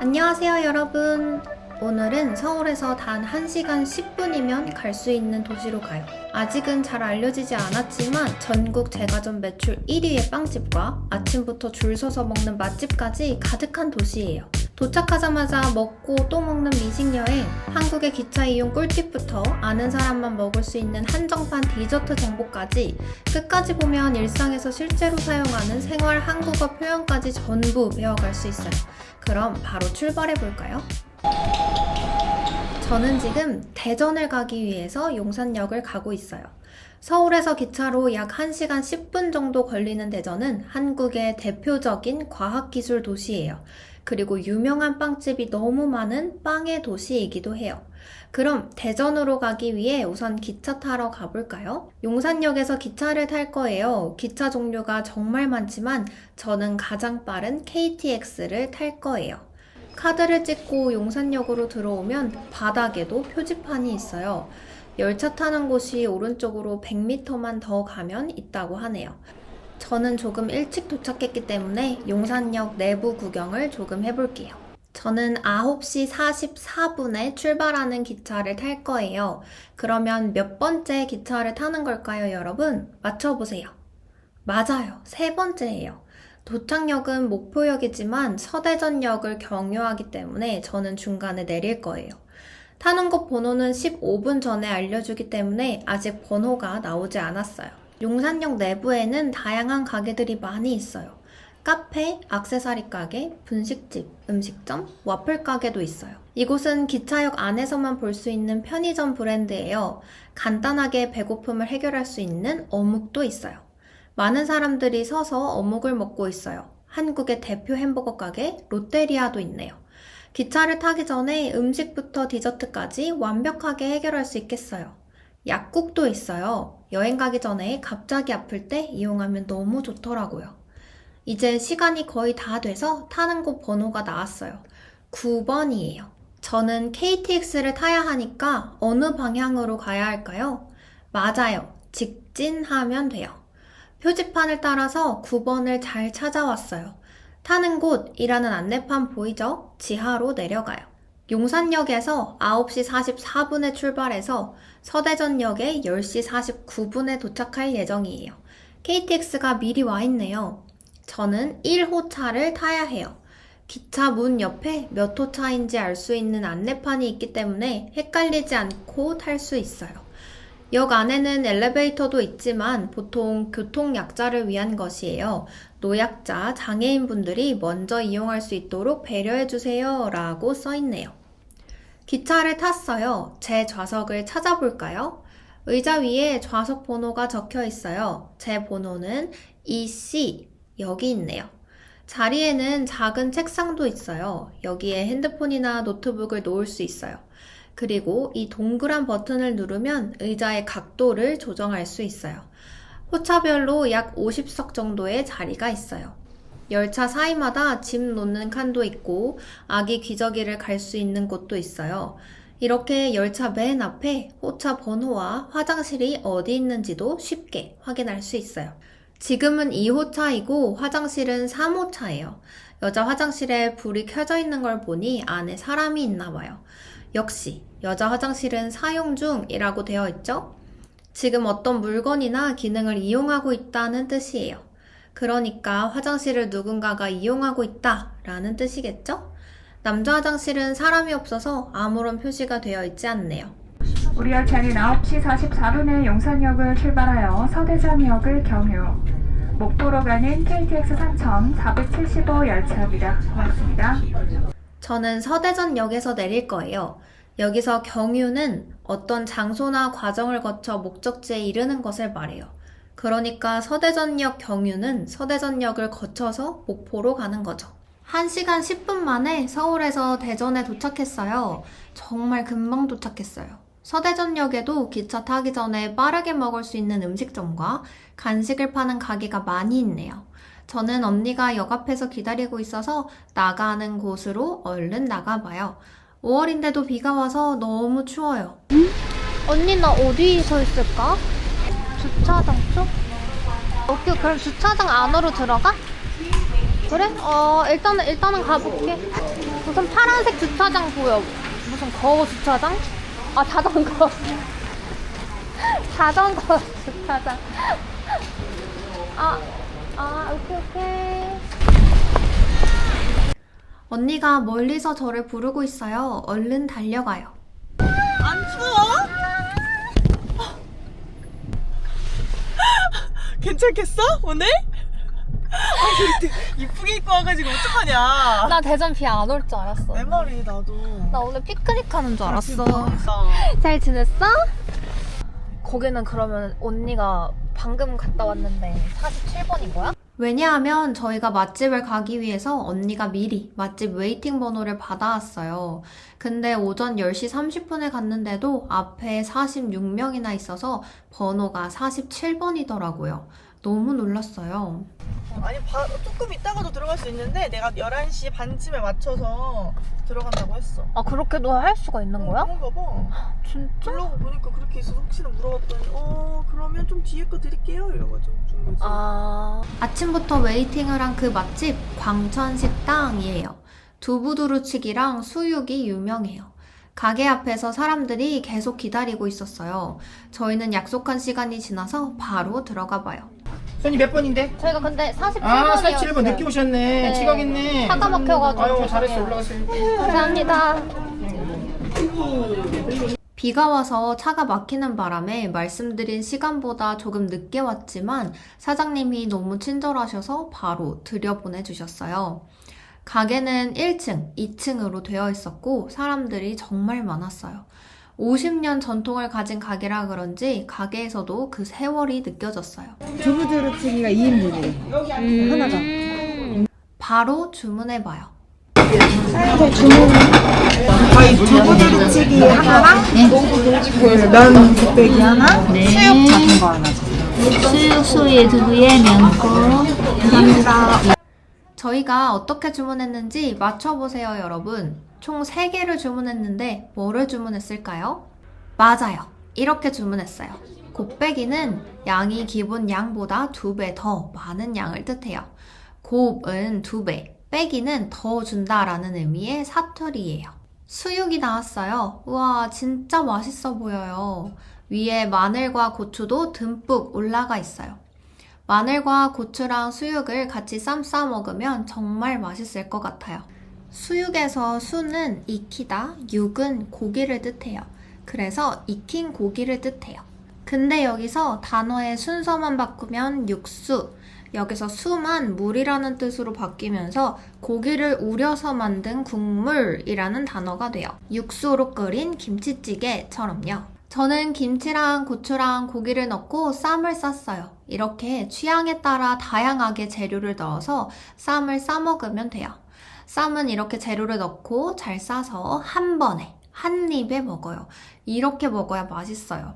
안녕하세요 여러분. 오늘은 서울에서 단 1시간 10분이면 갈 수 있는 도시로 가요. 아직은 잘 알려지지 않았지만 전국 제과점 매출 1위의 빵집과 아침부터 줄 서서 먹는 맛집까지 가득한 도시예요. 도착하자마자 먹고 또 먹는 미식여행, 한국의 기차 이용 꿀팁부터 아는 사람만 먹을 수 있는 한정판 디저트 정보까지 끝까지 보면 일상에서 실제로 사용하는 생활 한국어 표현까지 전부 배워갈 수 있어요. 그럼 바로 출발해볼까요? 저는 지금 대전을 가기 위해서 용산역을 가고 있어요. 서울에서 기차로 약 1시간 10분 정도 걸리는 대전은 한국의 대표적인 과학기술 도시예요. 그리고 유명한 빵집이 너무 많은 빵의 도시이기도 해요. 그럼 대전으로 가기 위해 우선 기차 타러 가볼까요? 용산역에서 기차를 탈 거예요. 기차 종류가 정말 많지만 저는 가장 빠른 KTX를 탈 거예요. 카드를 찍고 용산역으로 들어오면 바닥에도 표지판이 있어요. 열차 타는 곳이 오른쪽으로 100m만 더 가면 있다고 하네요. 저는 조금 일찍 도착했기 때문에 용산역 내부 구경을 조금 해볼게요. 저는 9시 44분에 출발하는 기차를 탈 거예요. 그러면 몇 번째 기차를 타는 걸까요, 여러분? 맞춰보세요. 맞아요. 3번째예요. 도착역은 목포역이지만 서대전역을 경유하기 때문에 저는 중간에 내릴 거예요. 타는 곳 번호는 15분 전에 알려주기 때문에 아직 번호가 나오지 않았어요. 용산역 내부에는 다양한 가게들이 많이 있어요. 카페, 액세서리 가게, 분식집, 음식점, 와플 가게도 있어요. 이곳은 기차역 안에서만 볼 수 있는 편의점 브랜드예요. 간단하게 배고픔을 해결할 수 있는 어묵도 있어요. 많은 사람들이 서서 어묵을 먹고 있어요. 한국의 대표 햄버거 가게 롯데리아도 있네요. 기차를 타기 전에 음식부터 디저트까지 완벽하게 해결할 수 있겠어요. 약국도 있어요. 여행 가기 전에 갑자기 아플 때 이용하면 너무 좋더라고요. 이제 시간이 거의 다 돼서 타는 곳 번호가 나왔어요. 9번이에요. 저는 KTX를 타야 하니까 어느 방향으로 가야 할까요? 맞아요. 직진하면 돼요. 표지판을 따라서 9번을 잘 찾아왔어요. 타는 곳이라는 안내판 보이죠? 지하로 내려가요. 용산역에서 9시 44분에 출발해서 서대전역에 10시 49분에 도착할 예정이에요. KTX가 미리 와 있네요. 저는 1호차를 타야 해요. 기차 문 옆에 몇 호차인지 알 수 있는 안내판이 있기 때문에 헷갈리지 않고 탈 수 있어요. 역 안에는 엘리베이터도 있지만 보통 교통약자를 위한 것이에요. 노약자, 장애인분들이 먼저 이용할 수 있도록 배려해주세요 라고 써있네요. 기차를 탔어요. 제 좌석을 찾아볼까요? 의자 위에 좌석 번호가 적혀 있어요. 제 번호는 EC, 여기 있네요. 자리에는 작은 책상도 있어요. 여기에 핸드폰이나 노트북을 놓을 수 있어요. 그리고 이 동그란 버튼을 누르면 의자의 각도를 조정할 수 있어요. 호차별로 약 50석 정도의 자리가 있어요. 열차 사이마다 짐 놓는 칸도 있고 아기 기저귀를 갈 수 있는 곳도 있어요. 이렇게 열차 맨 앞에 호차 번호와 화장실이 어디 있는지도 쉽게 확인할 수 있어요. 지금은 2호차이고 화장실은 3호차예요. 여자 화장실에 불이 켜져 있는 걸 보니 안에 사람이 있나 봐요. 역시 여자 화장실은 사용 중이라고 되어 있죠? 지금 어떤 물건이나 기능을 이용하고 있다는 뜻이에요. 그러니까 화장실을 누군가가 이용하고 있다라는 뜻이겠죠? 남자 화장실은 사람이 없어서 아무런 표시가 되어 있지 않네요. 우리 열차는 9시 44분에 용산역을 출발하여 서대전역을 경유, 목포로 가는 KTX 3475 열차입니다. 고맙습니다. 저는 서대전역에서 내릴 거예요. 여기서 경유는 어떤 장소나 과정을 거쳐 목적지에 이르는 것을 말해요. 그러니까 서대전역 경유는 서대전역을 거쳐서 목포로 가는 거죠. 1시간 10분 만에 서울에서 대전에 도착했어요. 정말 금방 도착했어요. 서대전역에도 기차 타기 전에 빠르게 먹을 수 있는 음식점과 간식을 파는 가게가 많이 있네요. 저는 언니가 역 앞에서 기다리고 있어서 나가는 곳으로 얼른 나가봐요. 5월인데도 비가 와서 너무 추워요. 언니 나 어디 서 있을까? 주차장 쪽? 오케이, 그럼 주차장 안으로 들어가? 그래? 일단은 가볼게. 무슨 파란색 주차장 보여. 무슨 거우 주차장? 아, 자전거. 자전거 주차장. 오케이. 언니가 멀리서 저를 부르고 있어요. 얼른 달려가요. 안 추워? 괜찮겠어? 오늘? 되게 이쁘게 입고 와가지고 어떡하냐. 나 대전 비 안 올 줄 알았어. 내 말이 나도. 나 오늘 피크닉 하는 줄 알았어. 진짜. 잘 지냈어? 거기는 그러면 언니가 방금 갔다 왔는데 47번인 거야? 왜냐하면 저희가 맛집을 가기 위해서 언니가 미리 맛집 웨이팅 번호를 받아왔어요. 근데 오전 10시 30분에 갔는데도 앞에 46명이나 있어서 번호가 47번이더라고요. 너무 놀랐어요. 아니 조금 있다가도 들어갈 수 있는데 내가 11시 반쯤에 맞춰서 들어간다고 했어. 아, 그렇게도 할 수가 있는 거야? 그런가 봐. 진짜? 블로그 보니까 그렇게 있어서 혹시나 물어봤더니 그러면 좀 뒤에 거 드릴게요 이러가지고 준 거지. 아침부터 웨이팅을 한 그 맛집 광천식당이에요. 두부두루치기랑 수육이 유명해요. 가게 앞에서 사람들이 계속 기다리고 있었어요. 저희는 약속한 시간이 지나서 바로 들어가 봐요. 손이 몇 번인데? 저희가 근데 47번이었어요. 아, 47번 늦게 오셨네. 네. 지각했네. 차가 막혀가지고. 아유, 잘했어. 올라가세요. 감사합니다. 비가 와서 차가 막히는 바람에 말씀드린 시간보다 조금 늦게 왔지만 사장님이 너무 친절하셔서 바로 들여보내주셨어요. 가게는 1층, 2층으로 되어 있었고 사람들이 정말 많았어요. 50년 전통을 가진 가게라 그런지 가게에서도 그 세월이 느껴졌어요. 두부두루치기가 2인분이에요. 하나가. 바로 주문해봐요. 저희 두부두루치기 하나랑 면 곱빼기 하나, 수육 작은 거 하나. 수육 소에 두부에 면고 감사합니다. 저희가 어떻게 주문했는지 맞춰보세요, 여러분. 총 3개를 주문했는데 뭐를 주문했을까요? 맞아요. 이렇게 주문했어요. 곱빼기는 양이 기본 양보다 2배 더 많은 양을 뜻해요. 곱은 2배, 빼기는 더 준다라는 의미의 사투리예요. 수육이 나왔어요. 우와, 진짜 맛있어 보여요. 위에 마늘과 고추도 듬뿍 올라가 있어요. 마늘과 고추랑 수육을 같이 쌈 싸 먹으면 정말 맛있을 것 같아요. 수육에서 수는 익히다, 육은 고기를 뜻해요. 그래서 익힌 고기를 뜻해요. 근데 여기서 단어의 순서만 바꾸면 육수, 여기서 수만 물이라는 뜻으로 바뀌면서 고기를 우려서 만든 국물이라는 단어가 돼요. 육수로 끓인 김치찌개처럼요. 저는 김치랑 고추랑 고기를 넣고 쌈을 쌌어요. 이렇게 취향에 따라 다양하게 재료를 넣어서 쌈을 싸 먹으면 돼요. 쌈은 이렇게 재료를 넣고 잘 싸서 한 번에, 한 입에 먹어요. 이렇게 먹어야 맛있어요.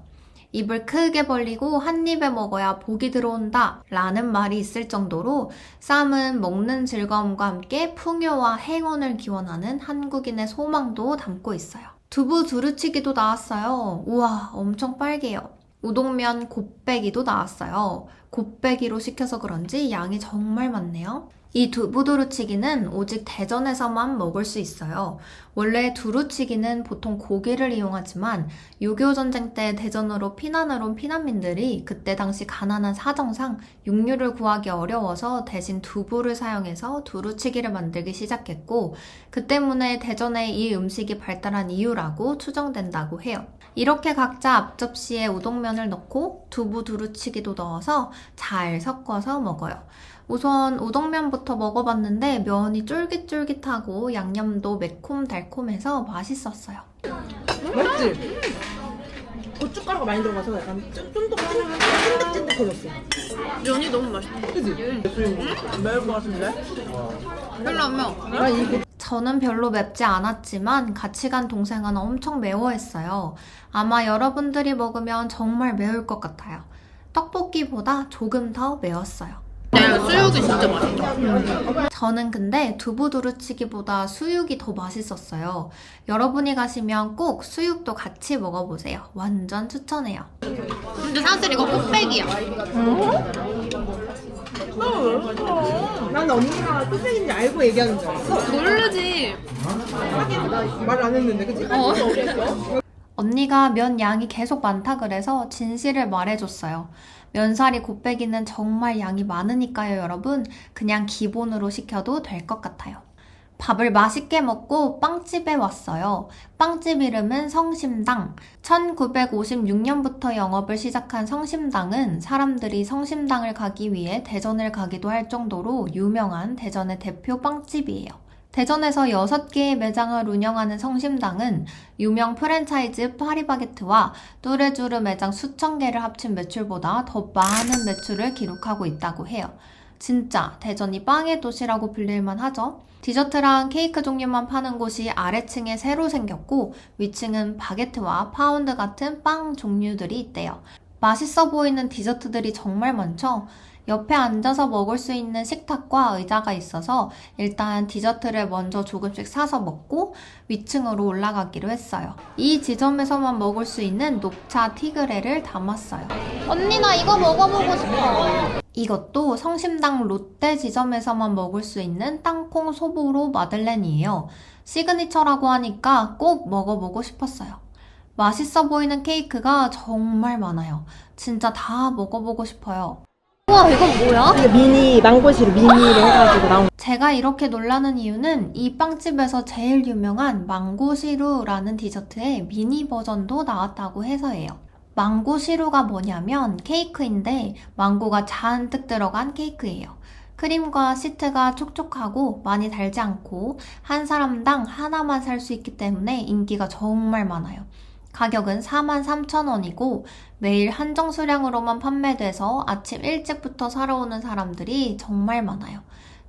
입을 크게 벌리고 한 입에 먹어야 복이 들어온다 라는 말이 있을 정도로 쌈은 먹는 즐거움과 함께 풍요와 행운을 기원하는 한국인의 소망도 담고 있어요. 두부 두루치기도 나왔어요. 우와, 엄청 빨개요. 우동면 곱빼기도 나왔어요. 곱빼기로 시켜서 그런지 양이 정말 많네요. 이 두부두루치기는 오직 대전에서만 먹을 수 있어요. 원래 두루치기는 보통 고기를 이용하지만 6.25 전쟁 때 대전으로 피난을 온 피난민들이 그때 당시 가난한 사정상 육류를 구하기 어려워서 대신 두부를 사용해서 두루치기를 만들기 시작했고 그 때문에 대전에 이 음식이 발달한 이유라고 추정된다고 해요. 이렇게 각자 앞접시에 우동면을 넣고 두부 두루치기도 넣어서 잘 섞어서 먹어요. 우선 우동면부터 먹어봤는데 면이 쫄깃쫄깃하고 양념도 매콤달콤해서 맛있었어요. 맞지? 고춧가루가 많이 들어가서 약간 쫀득 찐득찐득해졌어. 면이 너무 맛있다. 그치? 매울 것 같은데? 별로 안 매워. 저는 별로 맵지 않았지만 같이 간 동생은 엄청 매워했어요. 아마 여러분들이 먹으면 정말 매울 것 같아요. 떡볶이보다 조금 더 매웠어요. 수육이 진짜 맛있다. 저는 근데 두부 두루치기보다 수육이 더 맛있었어요. 여러분이 가시면 꼭 수육도 같이 먹어보세요. 완전 추천해요. 근데 사실 이거 곱빼기야. 난 언니가 뚝배기인지 알고 얘기하는 줄 알았어. 모르지. 말 안 했는데, 그치? 언니가 면 양이 계속 많다 그래서 진실을 말해줬어요. 면사리 곱빼기는 정말 양이 많으니까요, 여러분. 그냥 기본으로 시켜도 될 것 같아요. 밥을 맛있게 먹고 빵집에 왔어요. 빵집 이름은 성심당. 1956년부터 영업을 시작한 성심당은 사람들이 성심당을 가기 위해 대전을 가기도 할 정도로 유명한 대전의 대표 빵집이에요. 대전에서 6개의 매장을 운영하는 성심당은 유명 프랜차이즈 파리바게트와 뚜레쥬르 매장 수천 개를 합친 매출보다 더 많은 매출을 기록하고 있다고 해요. 진짜 대전이 빵의 도시라고 불릴만 하죠. 디저트랑 케이크 종류만 파는 곳이 아래층에 새로 생겼고 위층은 바게트와 파운드 같은 빵 종류들이 있대요. 맛있어 보이는 디저트들이 정말 많죠? 옆에 앉아서 먹을 수 있는 식탁과 의자가 있어서 일단 디저트를 먼저 조금씩 사서 먹고 위층으로 올라가기로 했어요. 이 지점에서만 먹을 수 있는 녹차 티그레를 담았어요. 언니 나 이거 먹어보고 싶어. 이것도 성심당 롯데 지점에서만 먹을 수 있는 땅콩 소보로 마들렌이에요. 시그니처라고 하니까 꼭 먹어보고 싶었어요. 맛있어 보이는 케이크가 정말 많아요. 진짜 다 먹어보고 싶어요. 우와, 이건 뭐야? 이게 미니, 망고시루 미니를 해가지고 나온. 제가 이렇게 놀라는 이유는 이 빵집에서 제일 유명한 망고시루라는 디저트의 미니 버전도 나왔다고 해서예요. 망고시루가 뭐냐면 케이크인데 망고가 잔뜩 들어간 케이크예요. 크림과 시트가 촉촉하고 많이 달지 않고 한 사람당 하나만 살 수 있기 때문에 인기가 정말 많아요. 가격은 43,000원이고 매일 한정 수량으로만 판매돼서 아침 일찍부터 사러 오는 사람들이 정말 많아요.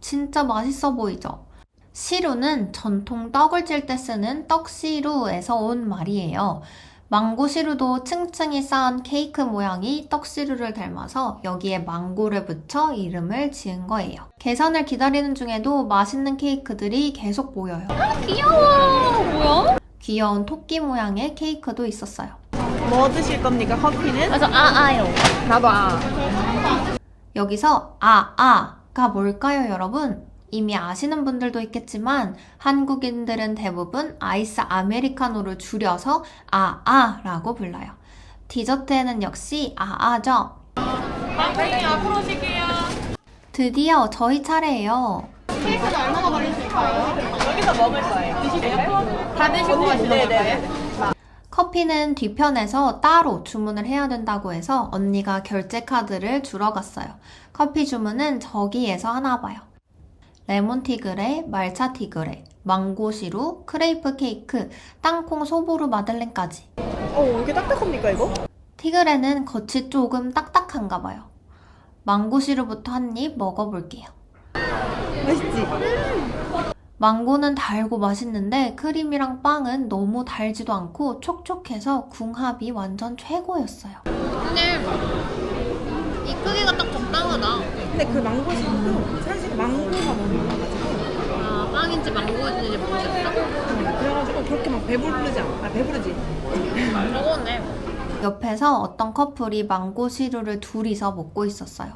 진짜 맛있어 보이죠? 시루는 전통 떡을 찔 때 쓰는 떡시루에서 온 말이에요. 망고 시루도 층층이 쌓은 케이크 모양이 떡시루를 닮아서 여기에 망고를 붙여 이름을 지은 거예요. 계산을 기다리는 중에도 맛있는 케이크들이 계속 보여요. 귀여워. 뭐야? 귀여운 토끼 모양의 케이크도 있었어요. 뭐 드실 겁니까? 커피는? 맞아. 아아요. 나도 아. 여기서 아아가 뭘까요, 여러분? 이미 아시는 분들도 있겠지만 한국인들은 대부분 아이스 아메리카노를 줄여서 아아라고 불러요. 디저트에는 역시 아아죠. 빵땡이 앞으로 오실게요. 드디어 저희 차례예요. 여기서 먹을 거예요. 드실래요? 다 드시고 가시는 거예요? 커피는 뒤편에서 따로 주문을 해야 된다고 해서 언니가 결제 카드를 주러 갔어요. 커피 주문은 저기에서 하나 봐요. 레몬 티그레, 말차 티그레, 망고 시루, 크레이프 케이크, 땅콩 소보루 마들렌까지. 왜 이렇게 딱딱합니까 이거? 티그레는 겉이 조금 딱딱한가 봐요. 망고 시루부터 한 입 먹어볼게요. 맛있지? 망고는 달고 맛있는데 크림이랑 빵은 너무 달지도 않고 촉촉해서 궁합이 완전 최고였어요. 근데 이 크기가 딱 적당하다. 근데 그 망고시루도 사실 망고가 너무 많아가지고. 아, 빵인지 망고인지 모르겠다. 그래가지고 그렇게 막 배부르지 않아. 배부르지. 저거네. 옆에서 어떤 커플이 망고 시루를 둘이서 먹고 있었어요.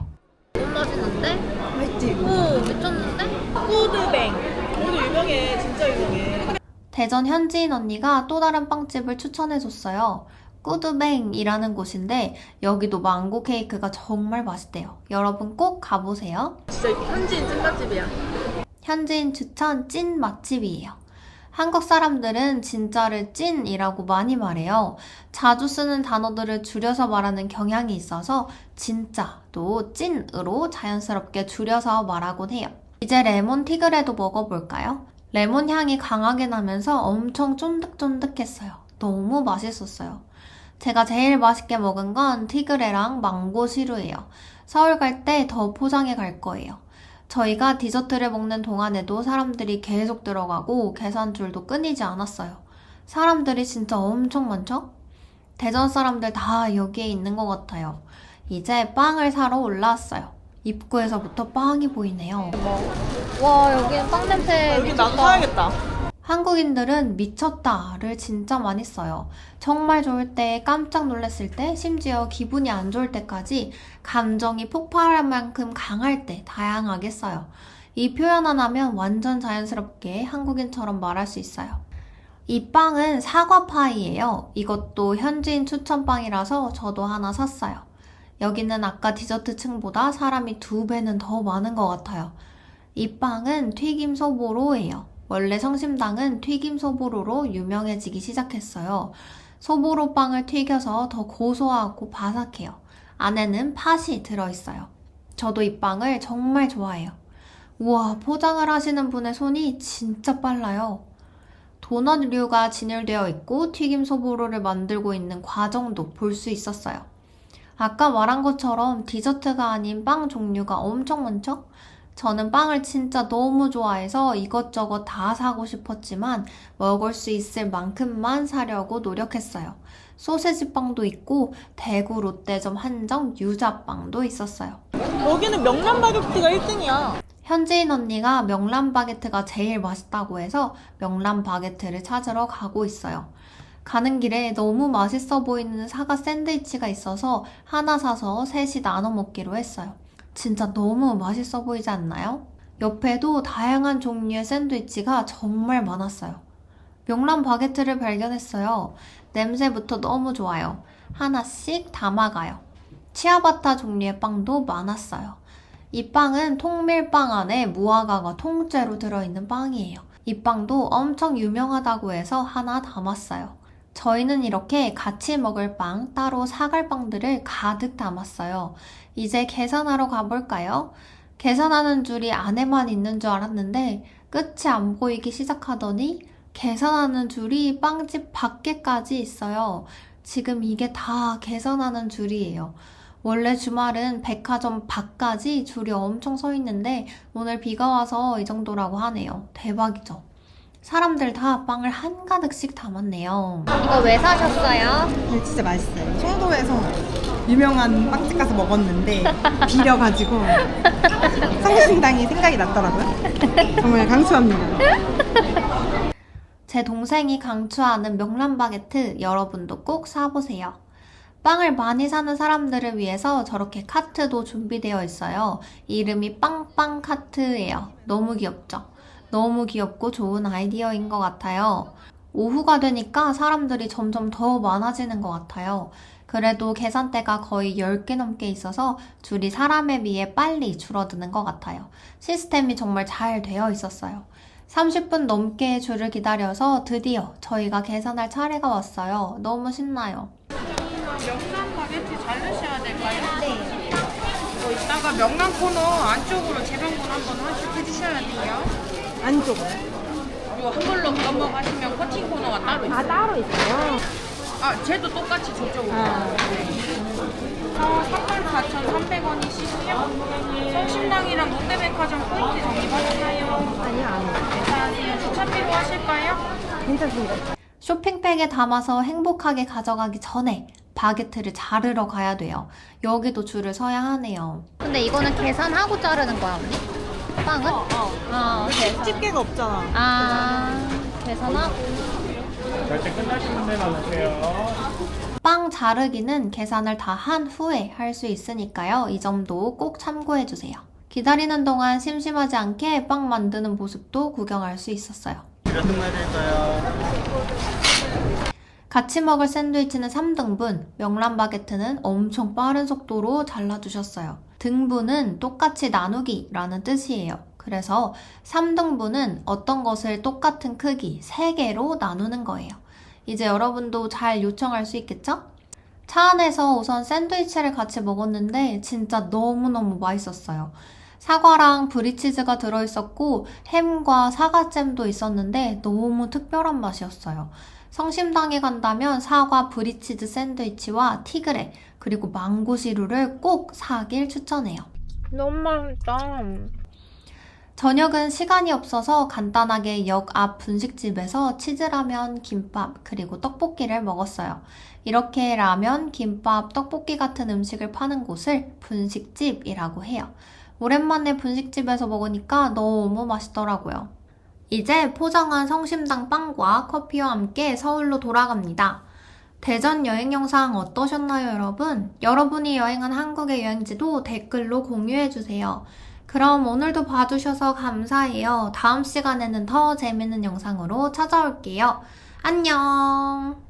너무 맛있는데? 맛있지? 오, 미쳤는데? 푸드뱅. 오늘 유명해. 진짜 유명해. 대전 현지인 언니가 또 다른 빵집을 추천해줬어요. 꾸드뱅이라는 곳인데 여기도 망고 케이크가 정말 맛있대요. 여러분 꼭 가보세요. 진짜 현지인 찐맛집이야. 현지인 추천 찐 맛집이에요. 한국 사람들은 진짜를 찐이라고 많이 말해요. 자주 쓰는 단어들을 줄여서 말하는 경향이 있어서 진짜도 찐으로 자연스럽게 줄여서 말하곤 해요. 이제 레몬 티그레도 먹어볼까요? 레몬 향이 강하게 나면서 엄청 쫀득쫀득했어요. 너무 맛있었어요. 제가 제일 맛있게 먹은 건 티그레랑 망고 시루예요. 서울 갈 때 더 포장해 갈 거예요. 저희가 디저트를 먹는 동안에도 사람들이 계속 들어가고 계산줄도 끊이지 않았어요. 사람들이 진짜 엄청 많죠? 대전 사람들 다 여기에 있는 것 같아요. 이제 빵을 사러 올라왔어요. 입구에서부터 빵이 보이네요. 와, 여기는 빵 냄새 여기 나도 사야겠다. 한국인들은 미쳤다를 진짜 많이 써요. 정말 좋을 때, 깜짝 놀랐을 때, 심지어 기분이 안 좋을 때까지 감정이 폭발할 만큼 강할 때 다양하게 써요. 이 표현 하나면 완전 자연스럽게 한국인처럼 말할 수 있어요. 이 빵은 사과파이예요. 이것도 현지인 추천빵이라서 저도 하나 샀어요. 여기는 아까 디저트 층보다 사람이 2배는 더 많은 것 같아요. 이 빵은 튀김 소보로예요. 원래 성심당은 튀김 소보로로 유명해지기 시작했어요. 소보로 빵을 튀겨서 더 고소하고 바삭해요. 안에는 팥이 들어있어요. 저도 이 빵을 정말 좋아해요. 우와, 포장을 하시는 분의 손이 진짜 빨라요. 도넛류가 진열되어 있고 튀김 소보로를 만들고 있는 과정도 볼 수 있었어요. 아까 말한 것처럼 디저트가 아닌 빵 종류가 엄청 많죠? 저는 빵을 진짜 너무 좋아해서 이것저것 다 사고 싶었지만 먹을 수 있을 만큼만 사려고 노력했어요. 소세지 빵도 있고 대구 롯데점 한정 유자빵도 있었어요. 여기는 명란 바게트가 1등이야. 현지인 언니가 명란 바게트가 제일 맛있다고 해서 명란 바게트를 찾으러 가고 있어요. 가는 길에 너무 맛있어 보이는 사과 샌드위치가 있어서 하나 사서 셋이 나눠 먹기로 했어요. 진짜 너무 맛있어 보이지 않나요? 옆에도 다양한 종류의 샌드위치가 정말 많았어요. 명란 바게트를 발견했어요. 냄새부터 너무 좋아요. 하나씩 담아가요. 치아바타 종류의 빵도 많았어요. 이 빵은 통밀빵 안에 무화과가 통째로 들어있는 빵이에요. 이 빵도 엄청 유명하다고 해서 하나 담았어요. 저희는 이렇게 같이 먹을 빵, 따로 사갈 빵들을 가득 담았어요. 이제 계산하러 가볼까요? 계산하는 줄이 안에만 있는 줄 알았는데 끝이 안 보이기 시작하더니 계산하는 줄이 빵집 밖에까지 있어요. 지금 이게 다 계산하는 줄이에요. 원래 주말은 백화점 밖까지 줄이 엄청 서 있는데 오늘 비가 와서 이 정도라고 하네요. 대박이죠? 사람들 다 빵을 한가득씩 담았네요. 이거 왜 사셨어요? 네, 진짜 맛있어요. 송도에서 유명한 빵집 가서 먹었는데 비려가지고 성심당이 생각이 났더라고요. 정말 강추합니다. 제 동생이 강추하는 명란 바게트 여러분도 꼭 사보세요. 빵을 많이 사는 사람들을 위해서 저렇게 카트도 준비되어 있어요. 이름이 빵빵 카트예요. 너무 귀엽죠? 너무 귀엽고 좋은 아이디어인 것 같아요. 오후가 되니까 사람들이 점점 더 많아지는 것 같아요. 그래도 계산대가 거의 10개 넘게 있어서 줄이 사람에 비해 빨리 줄어드는 것 같아요. 시스템이 정말 잘 되어 있었어요. 30분 넘게 줄을 기다려서 드디어 저희가 계산할 차례가 왔어요. 너무 신나요. 명란 바게트 자르셔야 될까요? 네. 이따가 명란 코너 안쪽으로 재방문 한번 해주셔야 돼요. 안쪽으로. 그리고 한 블록 넘어가시면 커팅 코너가 따로 있어요. 따로 있어요? 쟤도 똑같이 저쪽으로. 34,300원이시고요. 성심당이랑 롯데백화점 포인트 적립하셨나요? 아니요. 괜찮으세요? 주차비로 하실까요? 괜찮습니다. 쇼핑백에 담아서 행복하게 가져가기 전에 바게트를 자르러 가야 돼요. 여기도 줄을 서야 하네요. 근데 이거는 계산하고 자르는 거야, 언니? 빵은? 계산. 집게가 없잖아. 계산하고. 결제 끝나신 분들만 오세요. 빵 자르기는 계산을 다 한 후에 할 수 있으니까요. 이 점도 꼭 참고해주세요. 기다리는 동안 심심하지 않게 빵 만드는 모습도 구경할 수 있었어요. 몇 등만 될까요? 같이 먹을 샌드위치는 3등분, 명란 바게트는 엄청 빠른 속도로 잘라주셨어요. 등분은 똑같이 나누기라는 뜻이에요. 그래서 3등분은 어떤 것을 똑같은 크기 3개로 나누는 거예요. 이제 여러분도 잘 요청할 수 있겠죠? 차 안에서 우선 샌드위치를 같이 먹었는데 진짜 너무너무 맛있었어요. 사과랑 브리치즈가 들어있었고 햄과 사과잼도 있었는데 너무 특별한 맛이었어요. 성심당에 간다면 사과 브리치즈 샌드위치와 티그레 그리고 망고시루를 꼭 사길 추천해요. 너무 맛있다. 저녁은 시간이 없어서 간단하게 역 앞 분식집에서 치즈라면, 김밥, 그리고 떡볶이를 먹었어요. 이렇게 라면, 김밥, 떡볶이 같은 음식을 파는 곳을 분식집이라고 해요. 오랜만에 분식집에서 먹으니까 너무 맛있더라고요. 이제 포장한 성심당 빵과 커피와 함께 서울로 돌아갑니다. 대전 여행 영상 어떠셨나요, 여러분? 여러분이 여행한 한국의 여행지도 댓글로 공유해주세요. 그럼 오늘도 봐주셔서 감사해요. 다음 시간에는 더 재밌는 영상으로 찾아올게요. 안녕!